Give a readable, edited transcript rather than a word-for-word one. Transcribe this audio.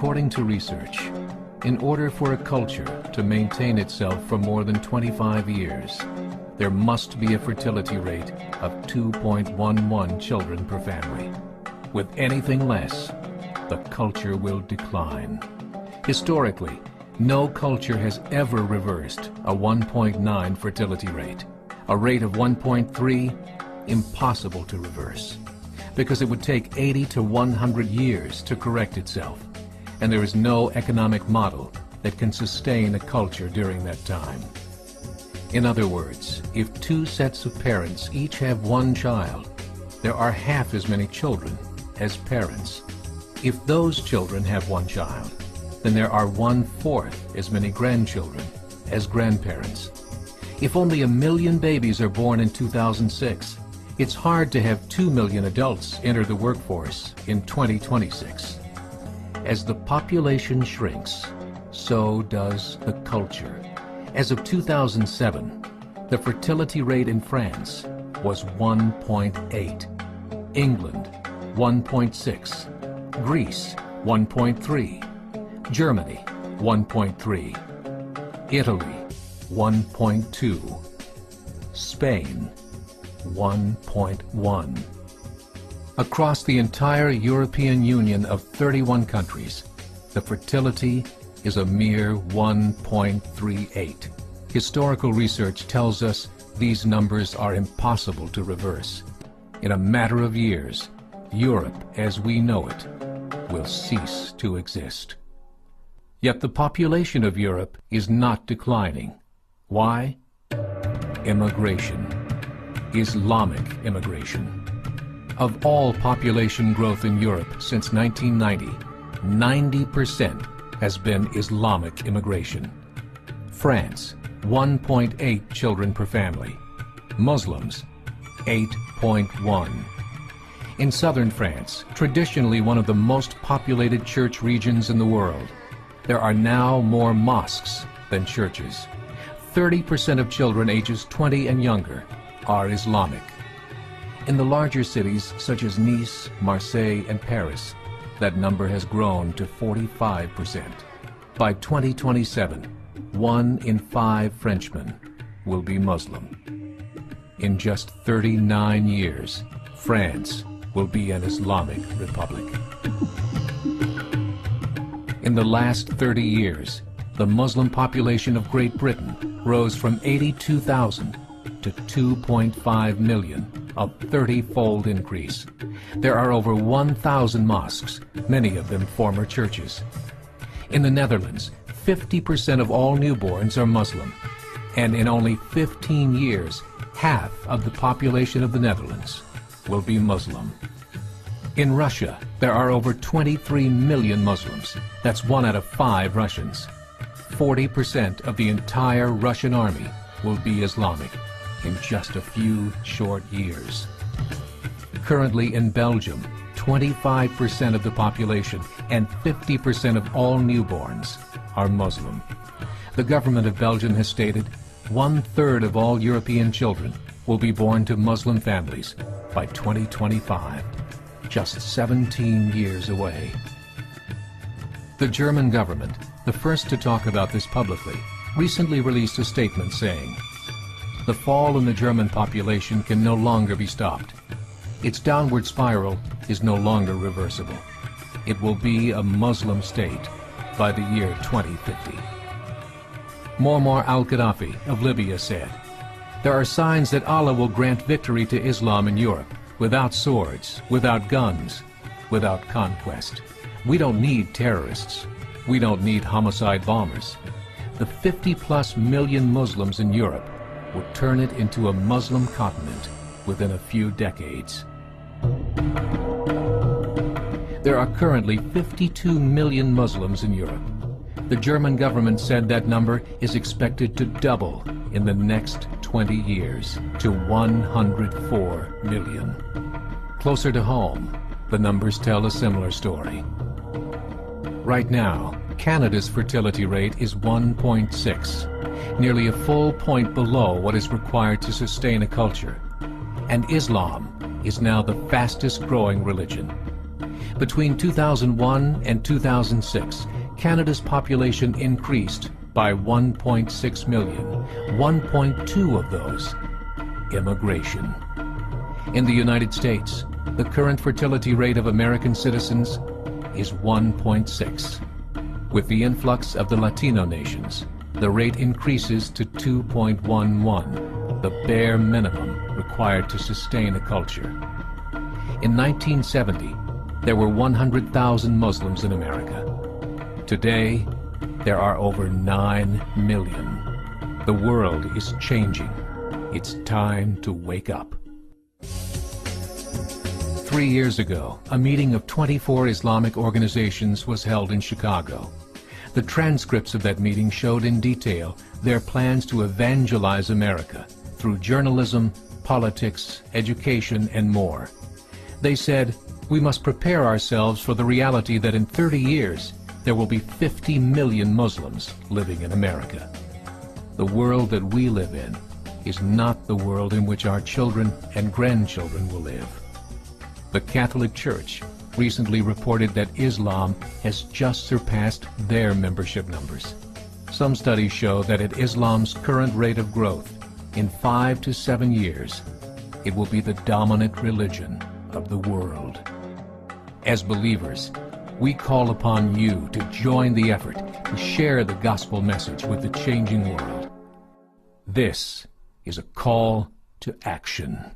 According to research, in order for a culture to maintain itself for more than 25 years, there must be a fertility rate of 2.11 children per family. With anything less, the culture will decline. Historically, no culture has ever reversed a 1.9 fertility rate. A rate of 1.3, impossible to reverse, because it would take 80 to 100 years to correct itself, and there is no economic model that can sustain a culture during that time. In other words, if two sets of parents each have one child, there are half as many children as parents. If those children have one child, then there are 1/4 as many grandchildren as grandparents. If only 1 million babies are born in 2006, it's hard to have 2 million adults enter the workforce in 2026. As the population shrinks, so does the culture. As of 2007, the fertility rate in France was 1.8, England 1.6, Greece 1.3, Germany 1.3, Italy 1.2, Spain 1.1. Across the entire European Union of 31 countries, the fertility is a mere 1.38. Historical research tells us these numbers are impossible to reverse. In a matter of years, Europe as we know it will cease to exist. Yet the population of Europe is not declining. Why? Immigration. Islamic immigration. Of all population growth in Europe since 1990, 90% has been Islamic immigration. France, 1.8 children per family. Muslims, 8.1. In southern France, traditionally one of the most populated church regions in the world, there are now more mosques than churches. 30% of children ages 20 and younger are Islamic. In the larger cities such as Nice, Marseille, and Paris, that number has grown to 45%. By 2027, 1 in 5 Frenchmen will be Muslim. In just 39 years, France will be an Islamic republic. In the last 30 years, the Muslim population of Great Britain rose from 82,000 to 2.5 million, a 30-fold increase. There are over 1,000 mosques, many of them former churches. In the Netherlands, 50% of all newborns are Muslim, and in only 15 years, half of the population of the Netherlands will be Muslim. In Russia, there are over 23 million Muslims. That's 1 out of 5 Russians. 40% of the entire Russian army will be Islamic in just a few short years. Currently in Belgium, 25% of the population and 50% of all newborns are Muslim. The government of Belgium has stated 1/3 of all European children will be born to Muslim families by 2025, just 17 years away. The German government, the first to talk about this publicly, recently released a statement saying, "The fall in the German population can no longer be stopped. Its downward spiral is no longer reversible. It will be a Muslim state by the year 2050. Muammar al-Gaddafi of Libya said, "There are signs that Allah will grant victory to Islam in Europe, without swords, without guns, without conquest. We don't need terrorists. We don't need homicide bombers. The 50+ million Muslims in Europe would turn it into a Muslim continent within a few decades." There are currently 52 million Muslims in Europe. The German government said that number is expected to double in the next 20 years to 104 million. Closer to home, the numbers tell a similar story. Right now, Canada's fertility rate is 1.6, nearly a full point below what is required to sustain a culture. And Islam is now the fastest growing religion. Between 2001 and 2006, Canada's population increased by 1.6 million, 1.2 of those immigration. In the United States, the current fertility rate of American citizens is 1.6. With the influx of the Latino nations, the rate increases to 2.11, the bare minimum required to sustain a culture. In 1970, there were 100,000 Muslims in America. Today, there are over 9 million. The world is changing. It's time to wake up. 3 years ago, a meeting of 24 Islamic organizations was held in Chicago. The transcripts of that meeting showed in detail their plans to evangelize America through journalism, politics, education, and more. They said, we must prepare ourselves for the reality that in 30 years, there will be 50 million Muslims living in America. The world that we live in is not the world in which our children and grandchildren will live. The Catholic Church recently reported that Islam has just surpassed their membership numbers. Some studies show that at Islam's current rate of growth, in 5 to 7 years, it will be the dominant religion of the world. As believers, we call upon you to join the effort to share the gospel message with the changing world. This is a call to action.